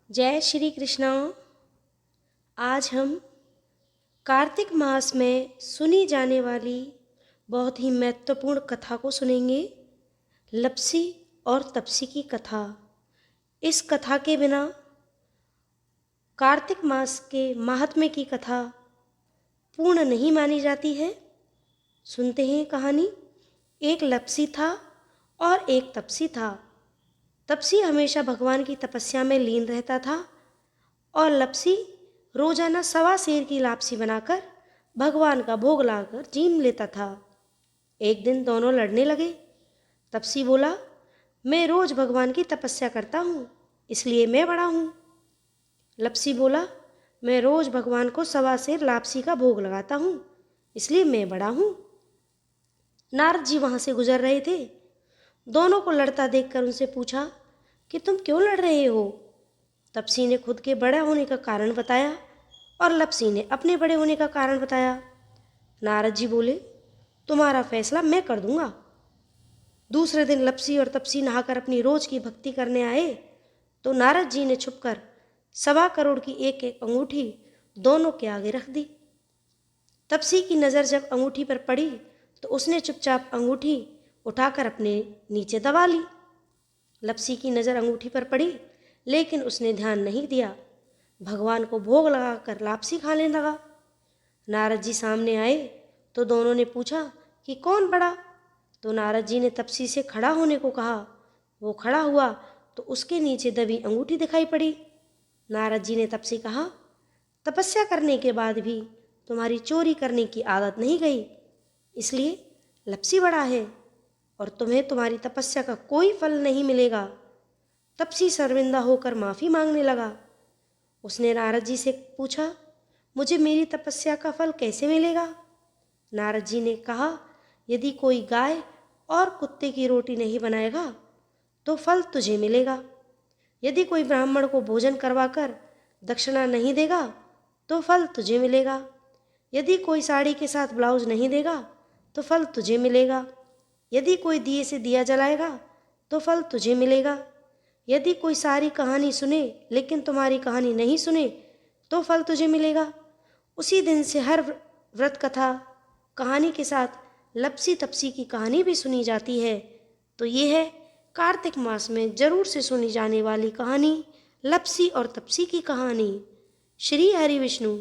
जय श्री कृष्णा। आज हम कार्तिक मास में सुनी जाने वाली बहुत ही महत्वपूर्ण कथा को सुनेंगे, लप्सी और तप्सी की कथा। इस कथा के बिना कार्तिक मास के महात्म्य की कथा पूर्ण नहीं मानी जाती है। सुनते हैं कहानी। एक लप्सी था और एक तप्सी था। तप्सी हमेशा भगवान की तपस्या में लीन रहता था और लप्सी रोजाना 1.25 सेर की लापसी बनाकर भगवान का भोग लाकर जीम लेता था। एक दिन दोनों लड़ने लगे। तप्सी बोला, मैं रोज भगवान की तपस्या करता हूँ, इसलिए मैं बड़ा हूँ। लप्सी बोला, मैं रोज भगवान को 1.25 सेर लापसी का भोग लगाता हूँ, इसलिए मैं बड़ा हूँ। नारद जी वहाँ से गुजर रहे थे। दोनों को लड़ता देखकर उनसे पूछा कि तुम क्यों लड़ रहे हो। तप्सी ने खुद के बड़े होने का कारण बताया और लप्सी ने अपने बड़े होने का कारण बताया। नारद जी बोले, तुम्हारा फैसला मैं कर दूंगा। दूसरे दिन लप्सी और तप्सी नहाकर अपनी रोज की भक्ति करने आए तो नारद जी ने छुपकर 1.25 करोड़ की एक एक अंगूठी दोनों के आगे रख दी। तप्सी की नज़र जब अंगूठी पर पड़ी तो उसने चुपचाप अंगूठी उठाकर अपने नीचे दबा ली। लप्सी की नज़र अंगूठी पर पड़ी लेकिन उसने ध्यान नहीं दिया। भगवान को भोग लगाकर लापसी खाने लगा। नारद जी सामने आए तो दोनों ने पूछा कि कौन बड़ा। तो नारद जी ने तप्सी से खड़ा होने को कहा। वो खड़ा हुआ तो उसके नीचे दबी अंगूठी दिखाई पड़ी। नारद जी ने तप्सी कहा, तपस्या करने के बाद भी तुम्हारी चोरी करने की आदत नहीं गई, इसलिए लप्सी बड़ा है और तुम्हें तुम्हारी तपस्या का कोई फल नहीं मिलेगा। तप्सी शर्मिंदा होकर माफ़ी मांगने लगा। उसने नारद जी से पूछा, मुझे मेरी तपस्या का फल कैसे मिलेगा। नारद जी ने कहा, यदि कोई गाय और कुत्ते की रोटी नहीं बनाएगा तो फल तुझे मिलेगा। यदि कोई ब्राह्मण को भोजन करवाकर दक्षिणा नहीं देगा तो फल तुझे मिलेगा। यदि कोई साड़ी के साथ ब्लाउज नहीं देगा तो फल तुझे मिलेगा। यदि कोई दिए से दिया जलाएगा तो फल तुझे मिलेगा। यदि कोई सारी कहानी सुने लेकिन तुम्हारी कहानी नहीं सुने तो फल तुझे मिलेगा। उसी दिन से हर व्रत कथा कहानी के साथ लप्सी तप्सी की कहानी भी सुनी जाती है। तो ये है कार्तिक मास में जरूर से सुनी जाने वाली कहानी, लप्सी और तप्सी की कहानी। श्री हरि विष्णु।